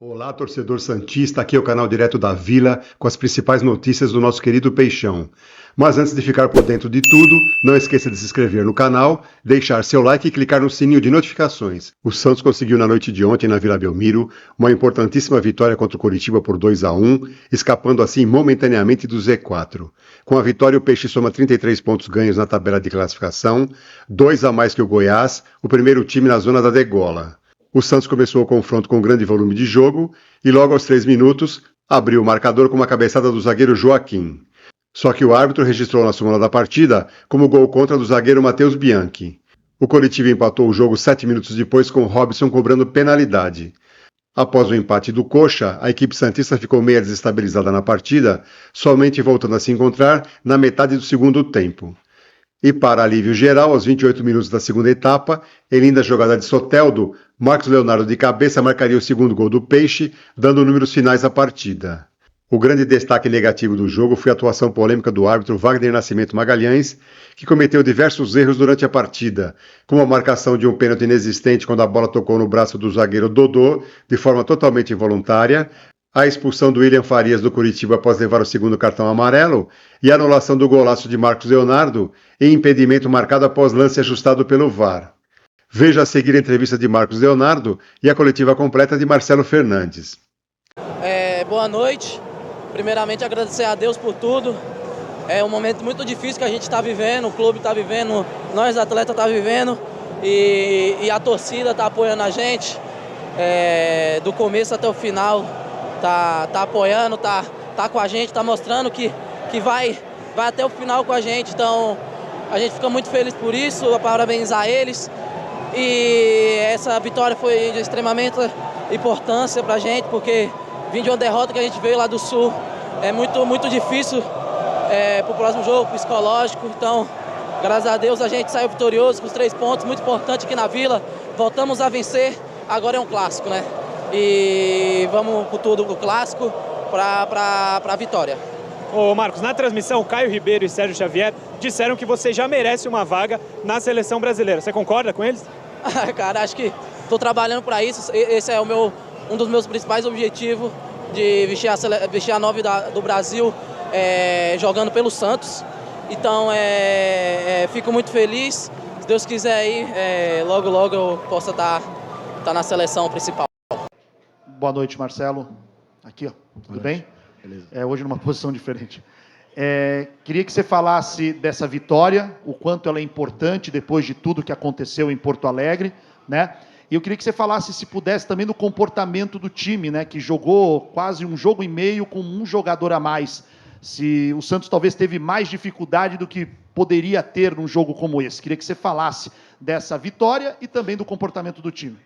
Olá, torcedor santista, aqui é o canal Direto da Vila, com as principais notícias do nosso querido Peixão. Mas antes de ficar por dentro de tudo, não esqueça de se inscrever no canal, deixar seu like e clicar no sininho de notificações. O Santos conseguiu na noite de ontem na Vila Belmiro uma importantíssima vitória contra o Coritiba por 2-1, escapando assim momentaneamente do Z4. Com a vitória, o Peixe soma 33 pontos ganhos na tabela de classificação, 2 a mais que o Goiás, o primeiro time na zona da degola. O Santos começou o confronto com grande volume de jogo e logo aos 3 minutos abriu o marcador com uma cabeçada do zagueiro Joaquim. Só que o árbitro registrou na súmula da partida como gol contra do zagueiro Matheus Bianchi. O Coritiba empatou o jogo 7 minutos depois com o Robson cobrando penalidade. Após o empate do Coxa, a equipe santista ficou meio desestabilizada na partida, somente voltando a se encontrar na metade do segundo tempo. E para alívio geral, aos 28 minutos da segunda etapa, em linda jogada de Soteldo, Marcos Leonardo de cabeça marcaria o segundo gol do Peixe, dando números finais à partida. O grande destaque negativo do jogo foi a atuação polêmica do árbitro Wagner Nascimento Magalhães, que cometeu diversos erros durante a partida, como a marcação de um pênalti inexistente quando a bola tocou no braço do zagueiro Dodô, de forma totalmente involuntária, a expulsão do William Farias do Coritiba após levar o segundo cartão amarelo e a anulação do golaço de Marcos Leonardo em impedimento marcado após lance ajustado pelo VAR. Veja a seguir a entrevista de Marcos Leonardo e a coletiva completa de Marcelo Fernandes. Boa noite. Primeiramente agradecer a Deus por tudo. É um momento muito difícil que a gente está vivendo, o clube está vivendo, nós atletas está vivendo e a torcida está apoiando a gente do começo até o final. Tá apoiando, tá com a gente, tá mostrando que vai até o final com a gente. Então a gente fica muito feliz por isso, parabenizar eles. E essa vitória foi de extremamente importância pra gente, porque vindo de uma derrota que a gente veio lá do Sul, é muito difícil pro próximo jogo, psicológico. Então, graças a Deus a gente saiu vitorioso com os 3 pontos, muito importante aqui na Vila. Voltamos a vencer, agora é um clássico, né? E vamos com tudo o clássico para a vitória. Ô Marcos, na transmissão, Caio Ribeiro e Sérgio Xavier disseram que você já merece uma vaga na seleção brasileira. Você concorda com eles? Cara, acho que estou trabalhando para isso. Esse é um dos meus principais objetivos, de vestir a 9 do Brasil jogando pelo Santos. Então, fico muito feliz. Se Deus quiser aí, logo eu possa estar na seleção principal. Boa noite, Marcelo. Aqui, ó. Tudo bem? Beleza. Hoje numa posição diferente. Queria que você falasse dessa vitória, o quanto ela é importante depois de tudo que aconteceu em Porto Alegre, né? E eu queria que você falasse, se pudesse, também do comportamento do time, né? Que jogou quase um jogo e meio com um jogador a mais. Se o Santos talvez teve mais dificuldade do que poderia ter num jogo como esse. Queria que você falasse dessa vitória e também do comportamento do time.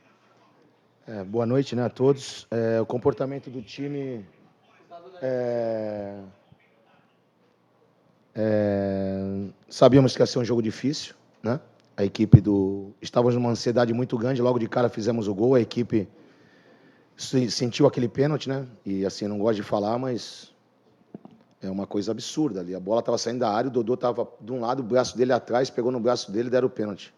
Boa noite, né, a todos. O comportamento do time sabíamos que ia ser um jogo difícil, né? A equipe estávamos numa ansiedade muito grande, logo de cara fizemos o gol, a equipe sentiu aquele pênalti, né? E assim, não gosto de falar, mas é uma coisa absurda ali. A bola estava saindo da área, o Dodô estava de um lado, o braço dele atrás, pegou no braço dele e deram o pênalti.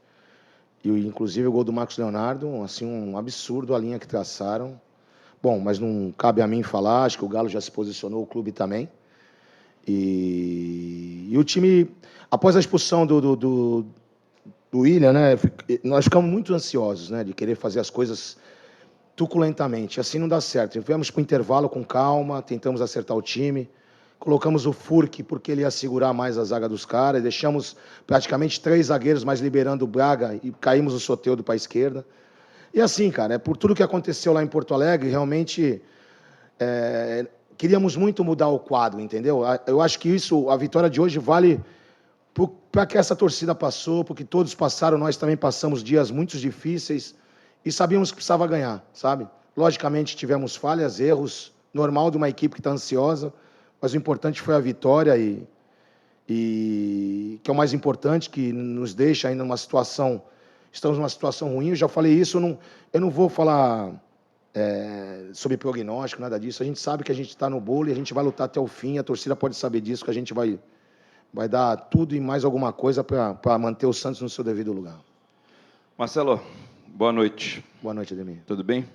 E, inclusive, o gol do Marcos Leonardo, assim, um absurdo a linha que traçaram. Bom, mas não cabe a mim falar, acho que o Galo já se posicionou, o clube também. E o time, após a expulsão do William, né, nós ficamos muito ansiosos, né, de querer fazer as coisas truculentamente. Assim não dá certo. Viemos para o intervalo com calma, tentamos acertar o time. Colocamos o Furque porque ele ia segurar mais a zaga dos caras. Deixamos praticamente 3 zagueiros, mas liberando o Braga e caímos o Soteldo para a esquerda. E assim, cara, por tudo que aconteceu lá em Porto Alegre, realmente queríamos muito mudar o quadro, entendeu? Eu acho que a vitória de hoje vale para que essa torcida passou, porque todos passaram, nós também passamos dias muito difíceis e sabíamos que precisava ganhar, sabe? Logicamente tivemos falhas, erros, normal de uma equipe que está ansiosa, mas o importante foi a vitória e que é o mais importante, que nos deixa ainda numa situação, estamos numa situação ruim. Eu já falei isso, eu não vou falar sobre prognóstico, nada disso. A gente sabe que a gente está no bolo e a gente vai lutar até o fim. A torcida pode saber disso, que a gente vai dar tudo e mais alguma coisa para manter o Santos no seu devido lugar. Marcelo, boa noite. Boa noite, Ademir. Tudo bem?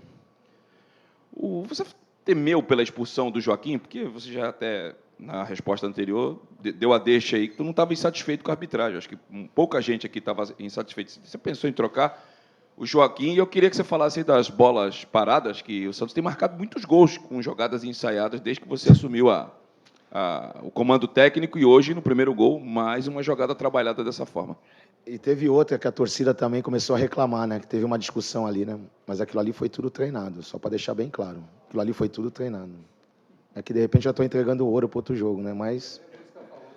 Você temeu pela expulsão do Joaquim? Porque você já até, na resposta anterior, deu a deixa aí que tu não estava insatisfeito com a arbitragem. Acho que pouca gente aqui estava insatisfeita. Você pensou em trocar o Joaquim, e eu queria que você falasse aí das bolas paradas, que o Santos tem marcado muitos gols com jogadas ensaiadas desde que você assumiu o comando técnico, e hoje, no primeiro gol, mais uma jogada trabalhada dessa forma. E teve outra que a torcida também começou a reclamar, né? Que teve uma discussão ali, né? Mas aquilo ali foi tudo treinado, só para deixar bem claro. Aquilo ali foi tudo treinado. É que, de repente, já estou entregando ouro para outro jogo, né? Mas,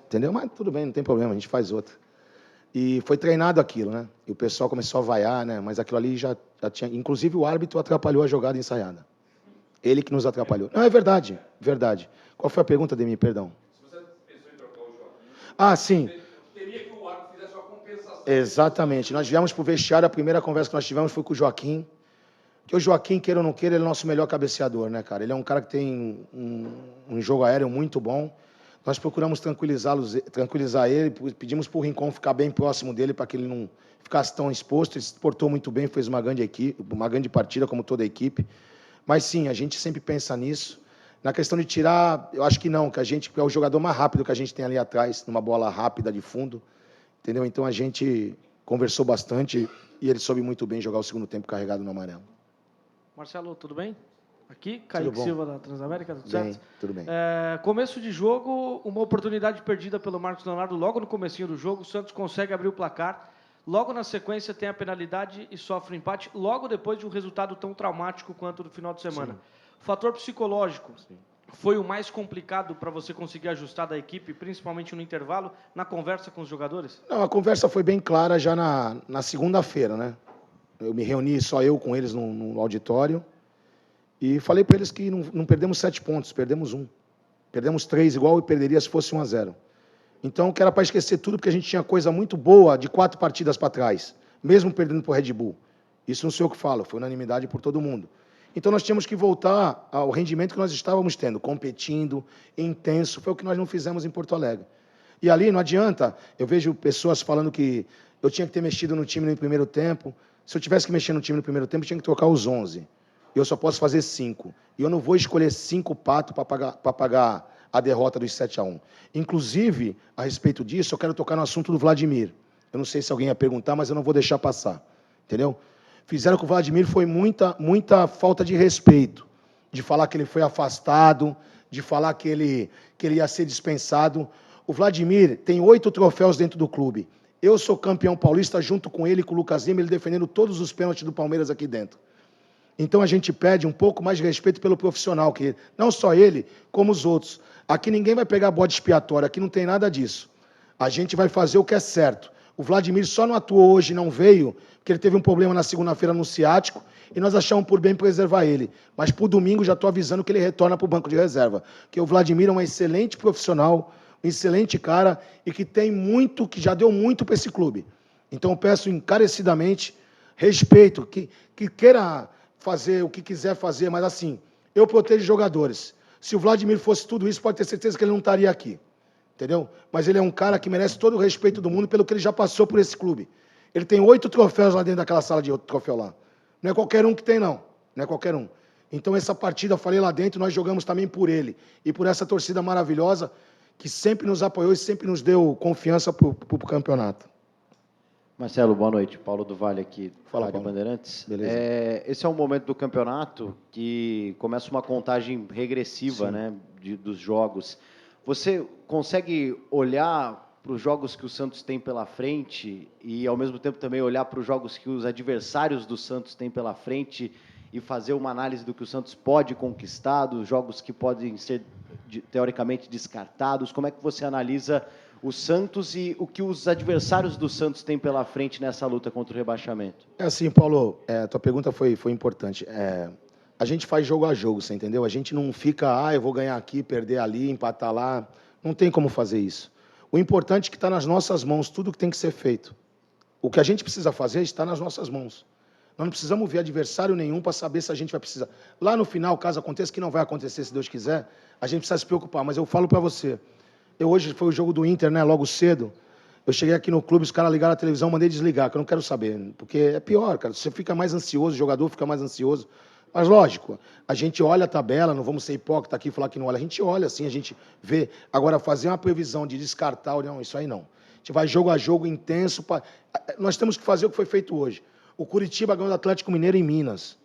entendeu? Mas tudo bem, não tem problema, a gente faz outra. E foi treinado aquilo, né? E o pessoal começou a vaiar, né? Mas aquilo ali já tinha... Inclusive, o árbitro atrapalhou a jogada ensaiada. Ele que nos atrapalhou. Não, é verdade, verdade. Qual foi a pergunta, Demi? Perdão. Se você pensou em trocar o Joaquim... sim. Teria que o árbitro fizesse uma compensação. Exatamente. Nós viemos para o vestiário, a primeira conversa que nós tivemos foi com o Joaquim. Que o Joaquim, queira ou não queira, ele é o nosso melhor cabeceador, né, cara? Ele é um cara que tem um jogo aéreo muito bom. Nós procuramos tranquilizar ele, pedimos para o Rincon ficar bem próximo dele, para que ele não ficasse tão exposto. Ele se portou muito bem, fez uma grande partida, como toda a equipe. Mas sim, a gente sempre pensa nisso. Na questão de tirar, eu acho que não, que a gente é o jogador mais rápido que a gente tem ali atrás, numa bola rápida de fundo. Entendeu? Então a gente conversou bastante e ele soube muito bem jogar o segundo tempo carregado no amarelo. Marcelo, tudo bem? Aqui, Kaique Silva da Transamérica, tudo certo? Bem, tudo bem. Começo de jogo, uma oportunidade perdida pelo Marcos Leonardo logo no comecinho do jogo, o Santos consegue abrir o placar, logo na sequência tem a penalidade e sofre um empate, logo depois de um resultado tão traumático quanto do final de semana. Sim. O fator psicológico foi o mais complicado para você conseguir ajustar da equipe, principalmente no intervalo, na conversa com os jogadores? Não, a conversa foi bem clara já na segunda-feira, né? Eu me reuni só eu com eles no auditório e falei para eles que não perdemos 7 pontos, perdemos 1. Perdemos 3 igual e perderia se fosse 1-0. Então, que era para esquecer tudo, porque a gente tinha coisa muito boa de 4 partidas para trás, mesmo perdendo para o Red Bull. Isso não sei o que falo, foi unanimidade por todo mundo. Então, nós tínhamos que voltar ao rendimento que nós estávamos tendo, competindo, intenso, foi o que nós não fizemos em Porto Alegre. E ali não adianta, eu vejo pessoas falando que eu tinha que ter mexido no time no primeiro tempo. Se eu tivesse que mexer no time no primeiro tempo, eu tinha que trocar os 11. Eu só posso fazer 5. E eu não vou escolher 5 patos para pagar a derrota dos 7-1. Inclusive, a respeito disso, eu quero tocar no assunto do Vladimir. Eu não sei se alguém ia perguntar, mas eu não vou deixar passar. Entendeu? Fizeram com o Vladimir foi muita falta de respeito. De falar que ele foi afastado, de falar que ele ia ser dispensado. O Vladimir tem 8 troféus dentro do clube. Eu sou campeão paulista junto com ele, com o Lucas Lima, ele defendendo todos os pênaltis do Palmeiras aqui dentro. Então a gente pede um pouco mais de respeito pelo profissional, que não só ele, como os outros. Aqui ninguém vai pegar bode expiatório, aqui não tem nada disso. A gente vai fazer o que é certo. O Vladimir só não atuou hoje, não veio, porque ele teve um problema na segunda-feira no ciático, e nós achamos por bem preservar ele. Mas para o domingo já estou avisando que ele retorna para o banco de reserva. Porque o Vladimir é um excelente profissional, um excelente cara e que tem muito, que já deu muito para esse clube. Então eu peço encarecidamente respeito, que queira fazer o que quiser fazer, mas assim, eu protejo jogadores. Se o Vladimir fosse tudo isso, pode ter certeza que ele não estaria aqui. Entendeu? Mas ele é um cara que merece todo o respeito do mundo pelo que ele já passou por esse clube. Ele tem 8 troféus lá dentro daquela sala de troféu lá. Não é qualquer um que tem, não. Não é qualquer um. Então essa partida, eu falei lá dentro, nós jogamos também por ele. E por essa torcida maravilhosa, que sempre nos apoiou e sempre nos deu confiança para o campeonato. Marcelo, boa noite. Paulo do Vale aqui, Fala, Rádio Bandeirantes. Beleza. Esse é um momento do campeonato que começa uma contagem regressiva, né, dos jogos. Você consegue olhar para os jogos que o Santos tem pela frente e, ao mesmo tempo, também olhar para os jogos que os adversários do Santos têm pela frente e fazer uma análise do que o Santos pode conquistar, dos jogos que podem ser teoricamente descartados? Como é que você analisa o Santos e o que os adversários do Santos têm pela frente nessa luta contra o rebaixamento? É assim, Paulo, tua pergunta foi importante. A gente faz jogo a jogo, você entendeu? A gente não fica, eu vou ganhar aqui, perder ali, empatar lá. Não tem como fazer isso. O importante é que está nas nossas mãos tudo que tem que ser feito. O que a gente precisa fazer está nas nossas mãos. Nós não precisamos ver adversário nenhum para saber se a gente vai precisar. Lá no final, caso aconteça, que não vai acontecer, se Deus quiser, a gente precisa se preocupar. Mas eu falo para você, hoje foi o jogo do Inter, né, logo cedo, eu cheguei aqui no clube, os caras ligaram a televisão, mandei desligar, que eu não quero saber, porque é pior, cara, você fica mais ansioso, o jogador fica mais ansioso. Mas, lógico, a gente olha a tabela, não vamos ser hipócrita aqui e falar que não olha. A gente olha, assim, a gente vê. Agora, fazer uma previsão de descartar, não, isso aí não. A gente vai jogo a jogo intenso. Nós temos que fazer o que foi feito hoje. O Curitiba ganhou do Atlético Mineiro em Minas.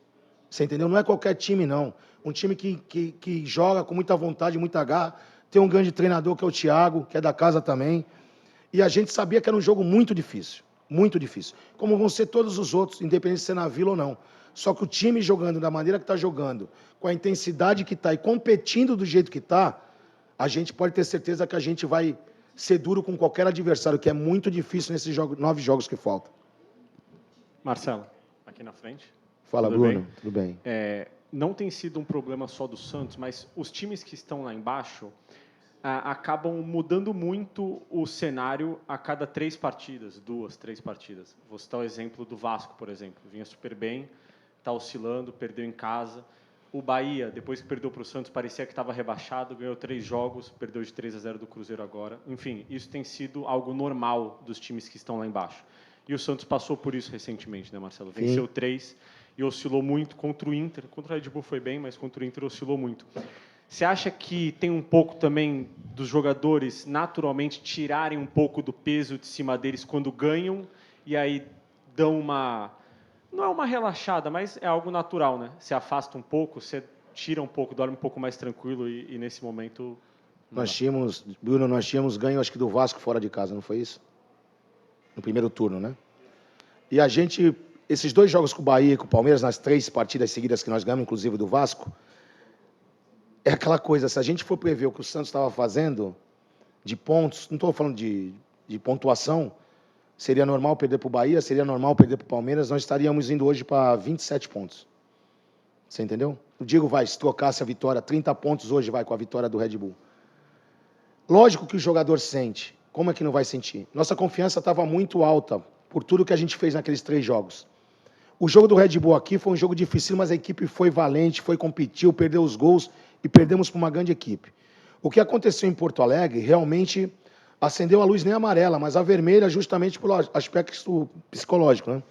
Você entendeu? Não é qualquer time, não. Um time que joga com muita vontade, muita garra. Tem um grande treinador, que é o Thiago, que é da casa também. E a gente sabia que era um jogo muito difícil. Muito difícil. Como vão ser todos os outros, independente de ser na Vila ou não. Só que o time jogando da maneira que está jogando, com a intensidade que está e competindo do jeito que está, a gente pode ter certeza que a gente vai ser duro com qualquer adversário, que é muito difícil nesses 9 jogos que faltam. Marcelo, aqui na frente. Fala, Tudo Bruno. bem? Tudo bem. Não tem sido um problema só do Santos, mas os times que estão lá embaixo acabam mudando muito o cenário a cada 3 partidas, 2, 3 partidas. Vou citar o exemplo do Vasco, por exemplo. Vinha super bem, está oscilando, perdeu em casa. O Bahia, depois que perdeu para o Santos, parecia que estava rebaixado, ganhou 3 jogos, perdeu de 3-0 do Cruzeiro agora. Enfim, isso tem sido algo normal dos times que estão lá embaixo. E o Santos passou por isso recentemente, né, Marcelo? Venceu 3 e oscilou muito contra o Inter. Contra o Red Bull foi bem, mas contra o Inter oscilou muito. Você acha que tem um pouco também dos jogadores naturalmente tirarem um pouco do peso de cima deles quando ganham e aí dão uma... Não é uma relaxada, mas é algo natural, né? Você afasta um pouco, você tira um pouco, dorme um pouco mais tranquilo e nesse momento... Bruno, nós tínhamos ganho, acho que do Vasco fora de casa, não foi isso? No primeiro turno, né? E a gente, esses 2 jogos com o Bahia e com o Palmeiras, nas 3 partidas seguidas que nós ganhamos, inclusive do Vasco, é aquela coisa, se a gente for prever o que o Santos estava fazendo de pontos, não estou falando de pontuação, seria normal perder para o Bahia, seria normal perder para o Palmeiras, nós estaríamos indo hoje para 27 pontos. Você entendeu? O Diego vai, se trocasse a vitória, 30 pontos hoje vai com a vitória do Red Bull. Lógico que o jogador sente. Como é que não vai sentir? Nossa confiança estava muito alta por tudo que a gente fez naqueles 3 jogos. O jogo do Red Bull aqui foi um jogo difícil, mas a equipe foi valente, competiu, perdeu os gols e perdemos para uma grande equipe. O que aconteceu em Porto Alegre realmente acendeu a luz nem amarela, mas a vermelha justamente pelo aspecto psicológico, né?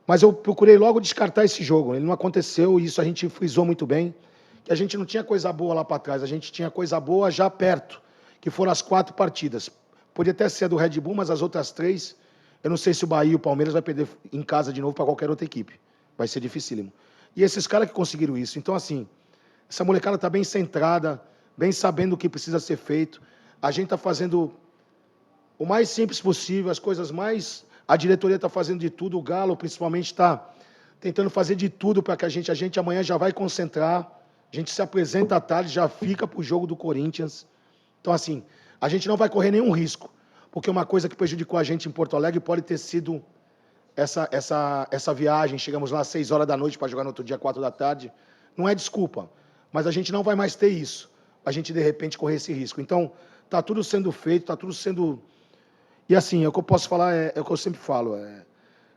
Mas eu procurei logo descartar esse jogo. Ele não aconteceu e isso a gente frisou muito bem, que a gente não tinha coisa boa lá para trás, a gente tinha coisa boa já perto, que foram as 4 partidas. Podia até ser a do Red Bull, mas as outras 3, eu não sei se o Bahia e o Palmeiras vai perder em casa de novo para qualquer outra equipe. Vai ser dificílimo. E esses caras que conseguiram isso. Então, assim, essa molecada está bem centrada, bem sabendo o que precisa ser feito. A gente está fazendo o mais simples possível, as coisas mais... A diretoria está fazendo de tudo, o Galo, principalmente, está tentando fazer de tudo para que a gente amanhã já vai concentrar, a gente se apresenta à tarde, já fica para o jogo do Corinthians. Então, assim, a gente não vai correr nenhum risco, porque uma coisa que prejudicou a gente em Porto Alegre pode ter sido essa viagem. Chegamos lá às 6 horas da noite para jogar no outro dia, 4 da tarde. Não é desculpa, mas a gente não vai mais ter isso, a gente, de repente, correr esse risco. Então, está tudo sendo feito, está tudo sendo... E, assim, o que eu posso falar é o que eu sempre falo,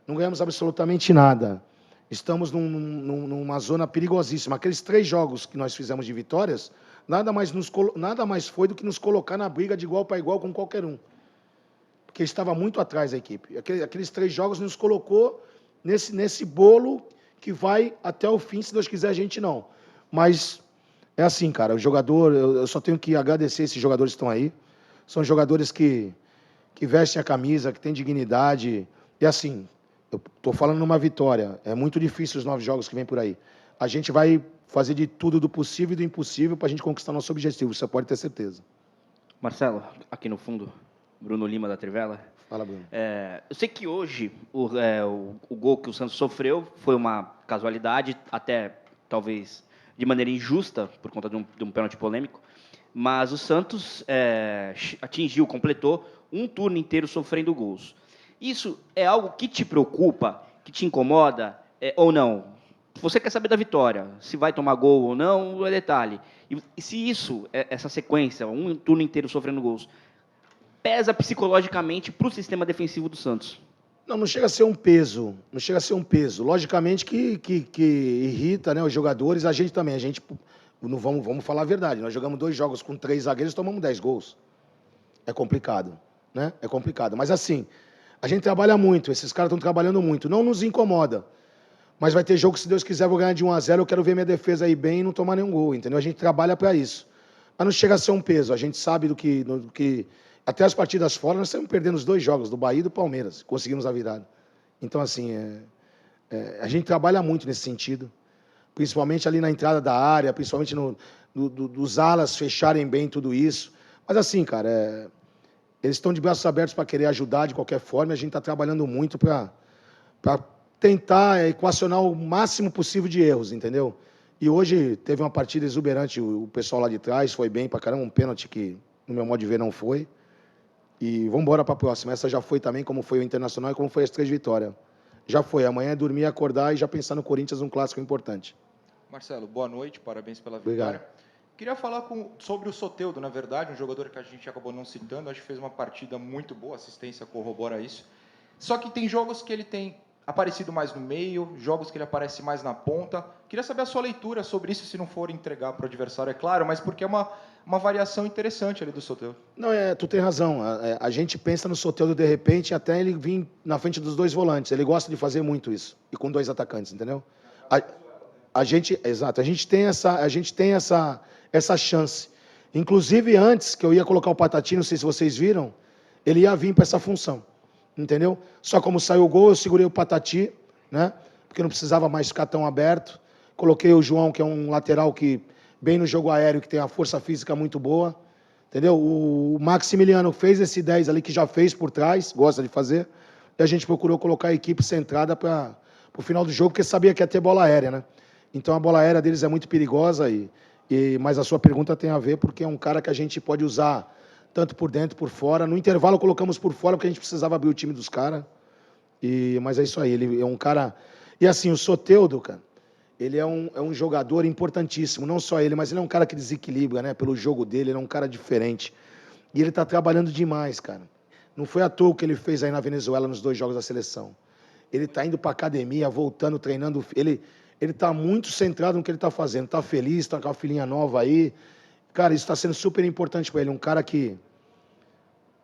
não ganhamos absolutamente nada. Estamos numa zona perigosíssima. Aqueles 3 jogos que nós fizemos de vitórias, nada mais foi do que nos colocar na briga de igual para igual com qualquer um. Porque estava muito atrás a equipe. Aqueles 3 jogos nos colocou nesse bolo que vai até o fim, se Deus quiser, a gente não. Mas é assim, cara, o jogador, eu só tenho que agradecer esses jogadores que estão aí. São jogadores que vestem a camisa, que têm dignidade. E assim, eu estou falando numa vitória. É muito difícil os 9 jogos que vem por aí. A gente vai fazer de tudo do possível e do impossível para a gente conquistar nosso objetivo, você pode ter certeza. Marcelo, aqui no fundo, Bruno Lima da Trivela. Fala, Bruno. Eu sei que hoje o gol que o Santos sofreu foi uma casualidade, até talvez de maneira injusta, por conta de um pênalti polêmico, mas o Santos completou um turno inteiro sofrendo gols. Isso é algo que te preocupa, que te incomoda, ou não? Você quer saber da vitória, se vai tomar gol ou não, é detalhe. E se isso, essa sequência, um turno inteiro sofrendo gols, pesa psicologicamente para o sistema defensivo do Santos? Não chega a ser um peso, não chega a ser um peso. Logicamente que irrita, né, os jogadores, a gente também. Não vamos falar a verdade, nós jogamos 2 jogos com 3 zagueiros e tomamos 10 gols. É complicado, né? É complicado. Mas assim, a gente trabalha muito, esses caras estão trabalhando muito. Não nos incomoda. Mas vai ter jogo que, se Deus quiser, eu vou ganhar de 1-0, eu quero ver minha defesa aí bem e não tomar nenhum gol, entendeu? A gente trabalha para isso. Mas não chega a ser um peso, a gente sabe do que... Até as partidas fora, nós estamos perdendo os 2 jogos, do Bahia e do Palmeiras, conseguimos a virada. Então, assim, a gente trabalha muito nesse sentido, principalmente ali na entrada da área, principalmente dos alas fecharem bem tudo isso. Mas, assim, cara, eles estão de braços abertos para querer ajudar de qualquer forma, e a gente está trabalhando muito para tentar equacionar o máximo possível de erros, entendeu? E hoje teve uma partida exuberante, o pessoal lá de trás foi bem pra caramba, um pênalti que, no meu modo de ver, não foi. E vamos embora para a próxima. Essa já foi também, como foi o Internacional e como foi as 3 vitórias. Já foi. Amanhã é dormir, acordar e já pensar no Corinthians, um clássico importante. Marcelo, boa noite, parabéns pela Obrigado. vitória. Queria falar sobre o Soteldo, na verdade, um jogador que a gente acabou não citando, acho que fez uma partida muito boa, a assistência corrobora isso. Só que tem jogos que ele tem aparecido mais no meio, jogos que ele aparece mais na ponta. Queria saber a sua leitura sobre isso, se não for entregar para o adversário, é claro, mas porque é uma variação interessante ali do Soteldo. Não, tu tem razão. A gente pensa no Soteldo, de repente, até ele vir na frente dos 2 volantes. Ele gosta de fazer muito isso, e com 2 atacantes, entendeu? Exato, a gente tem essa chance. Inclusive, antes que eu ia colocar o Patati, não sei se vocês viram, ele ia vir para essa função. Entendeu? Só como saiu o gol, eu segurei o Patati, né? Porque não precisava mais ficar tão aberto. Coloquei o João, que é um lateral que, bem no jogo aéreo, que tem a força física muito boa. Entendeu? O Maximiliano fez esse 10 ali, que já fez por trás, gosta de fazer. E a gente procurou colocar a equipe centrada para o final do jogo, porque sabia que ia ter bola aérea, né? Então a bola aérea deles é muito perigosa, mas a sua pergunta tem a ver, porque é um cara que a gente pode usar tanto por dentro, por fora. No intervalo colocamos por fora, porque a gente precisava abrir o time dos caras. Mas é isso aí, ele é um cara... E assim, o Soteldo, cara, ele é um jogador importantíssimo, não só ele, mas ele é um cara que desequilibra, né? Pelo jogo dele, ele é um cara diferente. E ele está trabalhando demais, cara. Não foi à toa o que ele fez aí na Venezuela nos 2 jogos da seleção. Ele está indo para academia, voltando, treinando. Ele está muito centrado no que ele está fazendo. Está feliz, está com a filhinha nova aí. Cara, isso está sendo super importante para ele. Um cara que,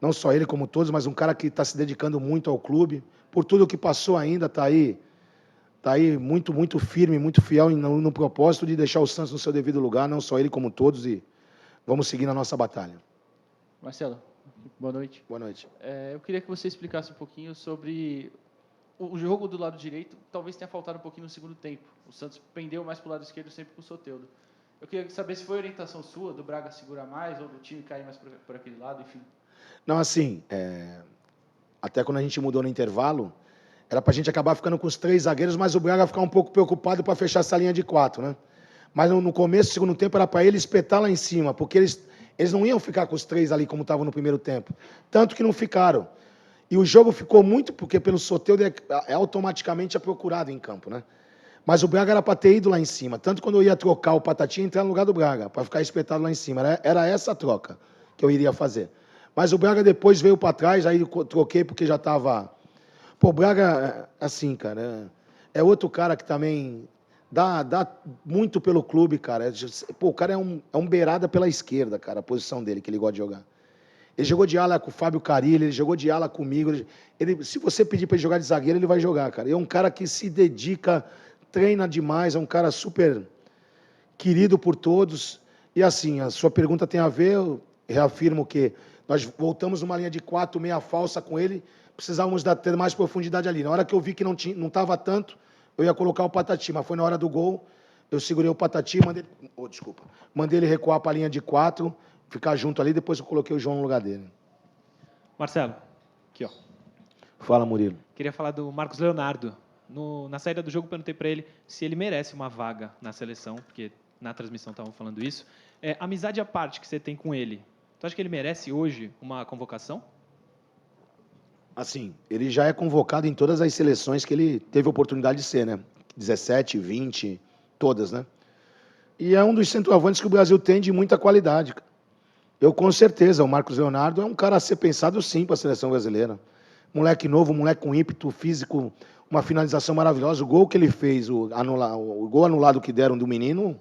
não só ele como todos, mas um cara que está se dedicando muito ao clube. Por tudo o que passou ainda, está aí muito, muito firme, muito fiel no propósito de deixar o Santos no seu devido lugar, não só ele como todos, e vamos seguir na nossa batalha. Marcelo, boa noite. Boa noite. Eu queria que você explicasse um pouquinho sobre o jogo do lado direito. Talvez tenha faltado um pouquinho no segundo tempo. O Santos pendeu mais para o lado esquerdo, sempre com o Soteldo. Eu queria saber se foi orientação sua, do Braga segurar mais, ou do time cair mais por aquele lado, enfim. Não, assim, até quando a gente mudou no intervalo, era para a gente acabar ficando com os 3 zagueiros, mas o Braga ficar um pouco preocupado para fechar essa linha de 4, né? Mas no começo do segundo tempo era para ele espetar lá em cima, porque eles não iam ficar com os 3 ali como estavam no primeiro tempo. Tanto que não ficaram. E o jogo ficou muito, porque pelo Soteldo automaticamente é procurado em campo, né? Mas o Braga era para ter ido lá em cima. Tanto quando eu ia trocar o Patati, entrar no lugar do Braga, para ficar espetado lá em cima. Era essa a troca que eu iria fazer. Mas o Braga depois veio para trás, aí troquei porque já estava... Pô, o Braga, assim, cara, é outro cara que também dá muito pelo clube, cara. Pô, o cara é um beirada pela esquerda, cara, a posição dele, que ele gosta de jogar. Ele jogou de ala com o Fábio Carilli, ele jogou de ala comigo. Se você pedir para ele jogar de zagueiro, ele vai jogar, cara. É um cara que se dedica... treina demais, é um cara super querido por todos. E assim, a sua pergunta tem a ver, eu reafirmo que nós voltamos numa linha de 4, meia falsa com ele, precisávamos ter mais profundidade ali. Na hora que eu vi que não estava tanto, eu ia colocar o Patati, mas foi na hora do gol, eu segurei o Patati, mandei ele recuar para a linha de 4, ficar junto ali, depois eu coloquei o João no lugar dele. Marcelo, aqui ó. Fala, Murilo. Queria falar do Marcos Leonardo. Na saída do jogo, perguntei para ele se ele merece uma vaga na seleção, porque na transmissão estavam falando isso. Amizade à parte que você tem com ele, tu acha que ele merece hoje uma convocação? Assim, ele já é convocado em todas as seleções que ele teve a oportunidade de ser, né? 17, 20, todas, né? E é um dos centroavantes que o Brasil tem de muita qualidade. Eu, com certeza, o Marcos Leonardo é um cara a ser pensado, sim, para a seleção brasileira. Moleque novo, moleque com ímpeto físico, uma finalização maravilhosa. O gol que ele fez, o gol anulado que deram do menino,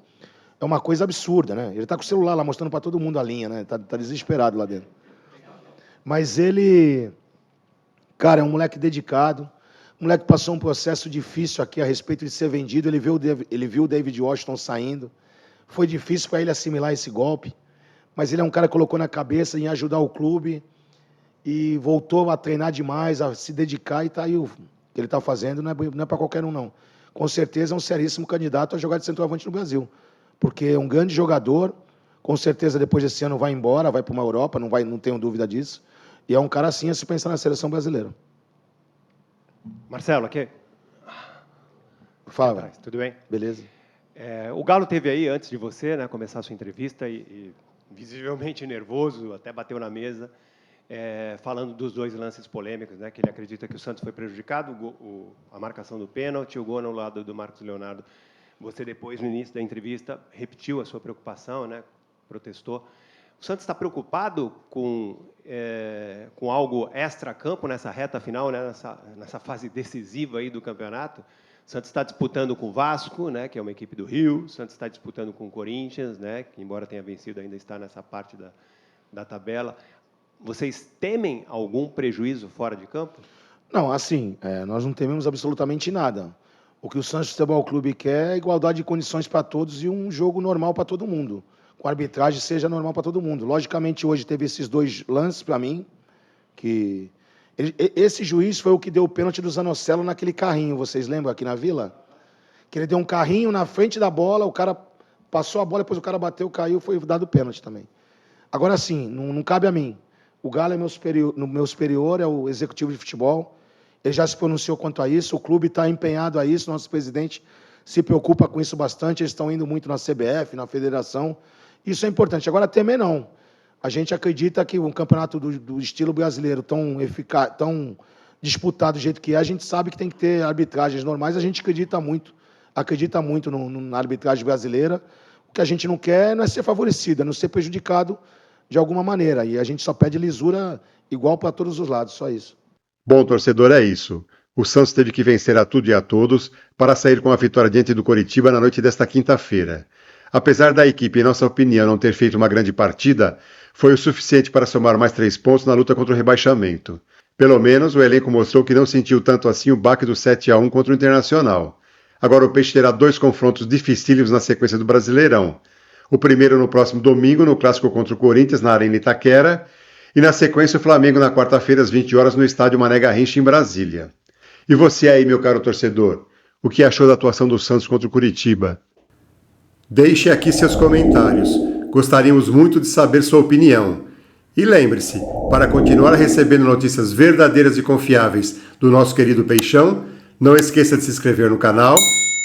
é uma coisa absurda, né? Ele está com o celular lá mostrando para todo mundo a linha, né? Tá desesperado lá dentro. Mas ele, cara, é um moleque dedicado. O moleque passou um processo difícil aqui a respeito de ser vendido. Ele viu o David Washington saindo. Foi difícil para ele assimilar esse golpe. Mas ele é um cara que colocou na cabeça em ajudar o clube e voltou a treinar demais, a se dedicar, e tá aí o que ele está fazendo, não é para qualquer um, não. Com certeza é um seríssimo candidato a jogar de centroavante no Brasil, porque é um grande jogador, com certeza depois desse ano vai embora, vai para uma Europa, não tenho dúvida disso, e é um cara assim a se pensar na seleção brasileira. Marcelo, aqui. Fala. Tudo bem? Beleza. O Galo teve aí, antes de você, né, começar a sua entrevista, e visivelmente nervoso, até bateu na mesa, falando dos 2 lances polêmicos, né, que ele acredita que o Santos foi prejudicado, a marcação do pênalti, o gol no lado do Marcos Leonardo. Você depois, no início da entrevista, repetiu a sua preocupação, né, protestou. O Santos está preocupado com algo extra-campo nessa reta final, né, nessa fase decisiva aí do campeonato? O Santos está disputando com o Vasco, né, que é uma equipe do Rio. O Santos está disputando com o Corinthians, né, que, embora tenha vencido, ainda está nessa parte da tabela. Vocês temem algum prejuízo fora de campo? Não, assim, nós não tememos absolutamente nada. O que o Santos Futebol Clube quer é igualdade de condições para todos e um jogo normal para todo mundo. Com a arbitragem seja normal para todo mundo. Logicamente, hoje teve esses 2 lances para mim, que... Esse juiz foi o que deu o pênalti do Zanocelo naquele carrinho, vocês lembram, aqui na Vila? Que ele deu um carrinho na frente da bola, o cara passou a bola, depois o cara bateu, caiu, foi dado o pênalti também. Agora sim, não cabe a mim. O Galo é meu superior, é o executivo de futebol. Ele já se pronunciou quanto a isso, o clube está empenhado a isso, nosso presidente se preocupa com isso bastante, eles estão indo muito na CBF, na federação. Isso é importante. Agora, temer não. A gente acredita que um campeonato do estilo brasileiro tão eficaz, tão disputado do jeito que é, a gente sabe que tem que ter arbitragens normais, a gente acredita muito na arbitragem brasileira. O que a gente não quer não é ser favorecido, é não ser prejudicado de alguma maneira. E a gente só pede lisura igual para todos os lados, só isso. Bom, torcedor, é isso. O Santos teve que vencer a tudo e a todos para sair com a vitória diante do Coritiba na noite desta quinta-feira. Apesar da equipe, em nossa opinião, não ter feito uma grande partida, foi o suficiente para somar mais 3 pontos na luta contra o rebaixamento. Pelo menos o elenco mostrou que não sentiu tanto assim o baque do 7-1 contra o Internacional. Agora o Peixe terá 2 confrontos dificílimos na sequência do Brasileirão. O primeiro no próximo domingo, no clássico contra o Corinthians, na Arena Itaquera, e na sequência o Flamengo na quarta-feira, às 20 horas, no estádio Mané Garrincha, em Brasília. E você aí, meu caro torcedor, o que achou da atuação do Santos contra o Coritiba? Deixe aqui seus comentários. Gostaríamos muito de saber sua opinião. E lembre-se, para continuar recebendo notícias verdadeiras e confiáveis do nosso querido Peixão, não esqueça de se inscrever no canal,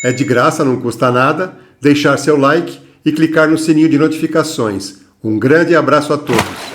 é de graça, não custa nada, deixar seu like e clicar no sininho de notificações. Um grande abraço a todos.